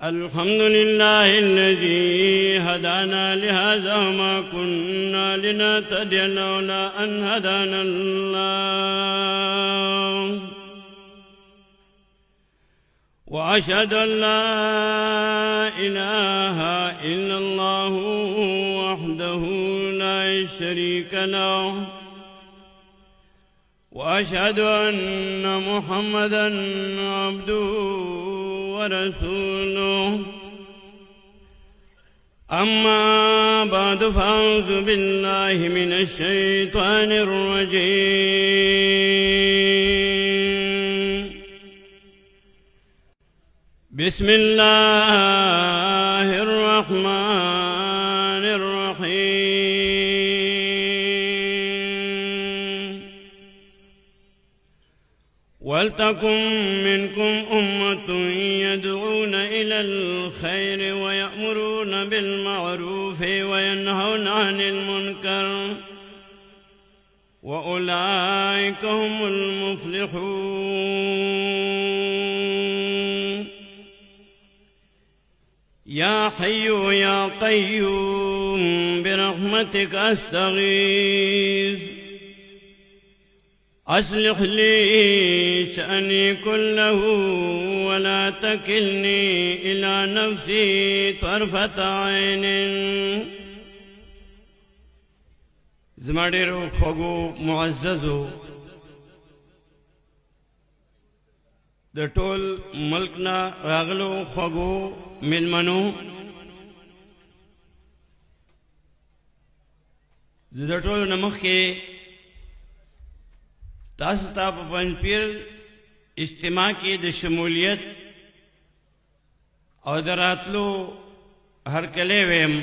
الحمد لله الذي هدانا لهذا وما كنا لنهتدي لولا أن هدانا الله وأشهد أن لا إله إلا الله وحده لا شريك له وأشهد أن محمدا عبده ورسوله أما بعد فأعوذ بالله من الشيطان الرجيم بسم الله الرحمن الرحيم ولتكن منكم أمة يدعون إلى الخير ويأمرون بالمعروف وينهون عن المنكر وأولئك هم المفلحون يا حي يا قيوم برحمتك أستغيث أصلح لي شأني كله ولا تكلني إلى نفسي طرفة عين زما ډېرو خوږو معززو د ټول ملک نه راغلو خوږو مېلمنو زه د ټولو نه مخکې تاسو ته په پنځپیر اجتماع کې د شمولیت او د راتلو هرکلی ویم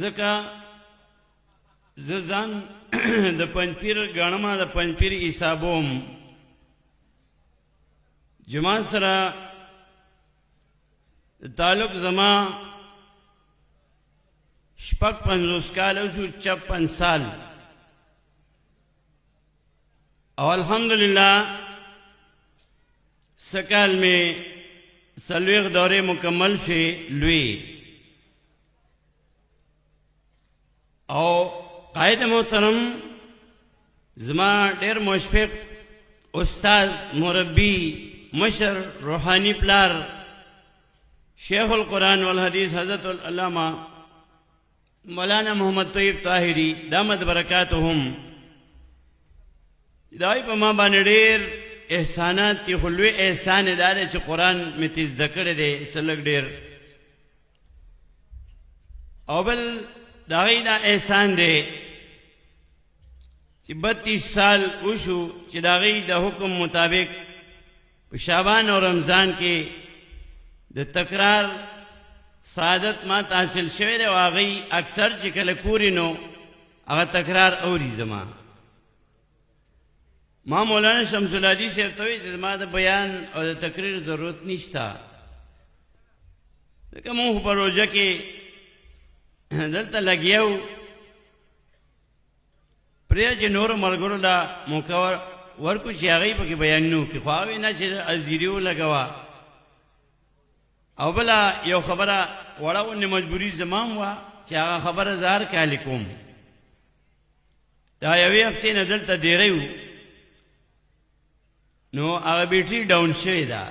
ځکه زه ځان د پنځپیر ګڼمه د پنځپیر حسابوم جماعت سره تعلق زما 56 کاله شو 56 سال اور الحمدللہ سکال میں سلویغ دورے مکمل سے لوی او قائد محترم زما ډیر مشفق استاد مربی مشر روحانی پلار شیخ القرآن والحدیث حضرت العلامہ مولانا محمد طیب طاہری دامت برکاتہم دای په ما باندې ډېر احسانات دي خو لوی احسان یې دا دی چې قرآن مې ته زده کړی دی څه لږ ډېر او بل د هغې دا احسان دی چې 32 سال وشو چې د هغې د حکم مطابق په شعبان او رمضان کې د تکرار سعادت ما حاصل شوی دی او هغې اکثر چې کله کوري نو هغه تکرار اوري زما ما مولانا شمس الحدیث صاحب ته وایي چې زما د بیان او د تقریر ضرورت نشته ځکه مونږ په روژه کې دلته لګیا وو پرېږده چې نورو ملګرو له موقع ورکړو چې هغوی پکې بیانونه وکړي خو هغوی نه چې ازیري ولګوه او بله یو خبره وړه غوندې مجبوري زما هم وه چې هغه خبره زه هر کال کوم دا یوې هفتې نه دلته ډېری وو نو هغه بیټري ډاون شوې ده